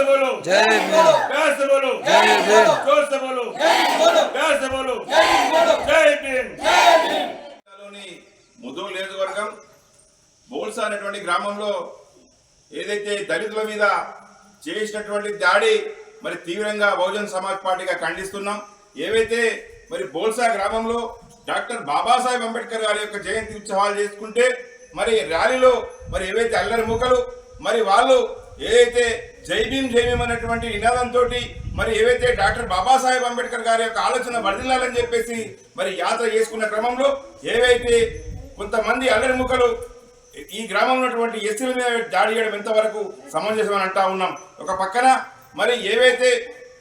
से बोलो जय भीम, प्यार से बोलो जय भीम, जोर से बोलो प्यार से बोलो जय भीम। ముదోల్ నియోజకవర్గం బోల్సా అనేటువంటి గ్రామంలో ఏదైతే దళితుల మీద చేసినటువంటి దాడి మరి తీవ్రంగా బహుజన్ సమాజ్ పార్టీగా ఖండిస్తున్నాం. ఏవైతే మరి బోల్సా గ్రామంలో డాక్టర్ బాబాసాహెబ్ అంబేద్కర్ గారి యొక్క జయంతి ఉత్సవాలు చేసుకుంటే మరి ర్యాలీలో మరి ఏవైతే అల్లరి మూకలు మరి వాళ్ళు ఏదైతే జై భీమ్ అనేటువంటి నినాదంతో మరి ఏవైతే డాక్టర్ బాబాసాహెబ్ అంబేద్కర్ గారి యొక్క ఆలోచన వర్ధిల్లాలని చెప్పేసి మరి యాత్ర చేసుకున్న క్రమంలో ఏవైతే కొంతమంది అల్లరి ముక్కలు ఈ గ్రామంలో ఉన్నటువంటి ఎస్సీల మీద దాడి చేయడం ఎంతవరకు సమంజసం అని అంటా ఉన్నాం. ఒక పక్కన మరి ఏవైతే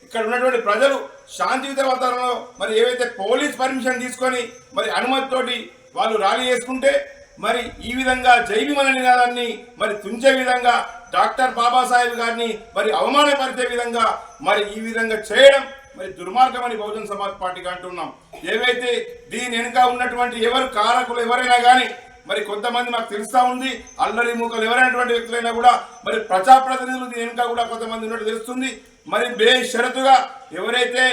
ఇక్కడ ఉన్నటువంటి ప్రజలు శాంతియుత వాతావరణంలో మరి ఏవైతే పోలీస్ పర్మిషన్ తీసుకొని మరి అనుమతితోటి వాళ్ళు ర్యాలీ చేసుకుంటే మరి ఈ విధంగా జై భీమ్ అనే నినాదాన్ని మరి తుంచే విధంగా డాక్టర్ బాబాసాహెబ్ గారిని మరి అవమానపరిచే విధంగా మరి ఈ విధంగా చేయడం మరి దుర్మార్గమని బహుజన్ సమాజ్ పార్టీకి అంటున్నాం. ఏవైతే దీని వెనుక ఉన్నటువంటి ఎవరు కారకులు ఎవరైనా కానీ మరి కొంతమంది మాకు తెలుస్తా ఉంది, అల్లరి మూకలు ఎవరైనటువంటి వ్యక్తులైనా కూడా మరి ప్రజాప్రతినిధులు దీని వెనుక కూడా కొంతమంది ఉన్నట్టు తెలుస్తుంది. మరి బేషరతుగా ఎవరైతే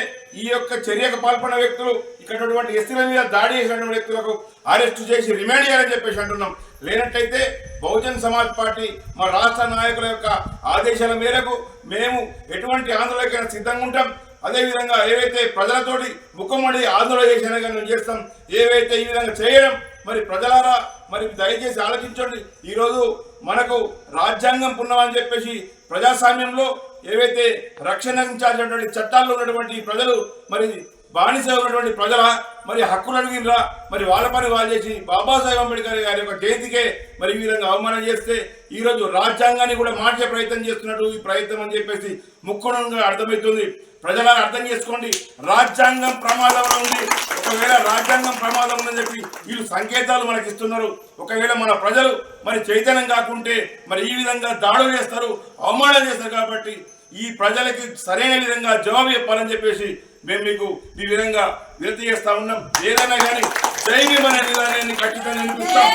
ఈ యొక్క చర్యకు పాల్పడిన వ్యక్తులు ఇక్కడ ఉన్నటువంటి ఎస్సీల మీద దాడి చేసినటువంటి వ్యక్తులకు అరెస్టు చేసి రిమాండ్ చేయాలని చెప్పేసి అంటున్నాం. లేనట్టయితే బహుజన్ సమాజ్ పార్టీ మా రాష్ట్ర నాయకుల యొక్క ఆదేశాల మేరకు మేము ఎటువంటి ఆందోళనకైనా సిద్ధంగా ఉంటాం. అదేవిధంగా ఏవైతే ప్రజలతోటి ముఖమడి ఆందోళన చేసినా కానీ మేము చేస్తాం. ఏవైతే ఈ విధంగా చేయడం మరి ప్రజలారా మరి దయచేసి ఆలోచించండి. ఈరోజు మనకు రాజ్యాంగం పుణ్యమని చెప్పేసి ప్రజాస్వామ్యంలో ఏవైతే రక్షణించాల్సినటువంటి చట్టాల్లో ఉన్నటువంటి ప్రజలు మరి బానిస ఉన్నటువంటి ప్రజల మరి హక్కులు అడిగినరా మరి వాళ్ళ పని వాళ్ళు చేసి బాబాసాహెబ్ అంబేద్కర్ గారి యొక్క జయంతికే మరి ఈ విధంగా అవమానం చేస్తే ఈరోజు రాజ్యాంగాన్ని కూడా మార్చే ప్రయత్నం చేస్తున్నట్టు ఈ ప్రయత్నం అని చెప్పేసి ముఖ్యంగా అర్థమవుతుంది. ప్రజలను అర్థం చేసుకోండి, రాజ్యాంగం ప్రమాదంలో ఉంది. ఒకవేళ రాజ్యాంగం ప్రమాదం ఉందని చెప్పి వీళ్ళు సంకేతాలు మనకి ఇస్తున్నారు. ఒకవేళ మన ప్రజలు మరి చైతన్యం కాకుంటే మరి ఈ విధంగా దాడులు చేస్తారు, అవమానం చేస్తారు. కాబట్టి ఈ ప్రజలకి సరైన విధంగా జవాబు చెప్పాలని చెప్పేసి మేము మీకు ఈ విధంగా వినతి చేస్తా ఉన్నాం. ఏదైనా కానీ జై భీమ్ అనే విధానాన్ని ఖచ్చితంగా వినిపిస్తాం.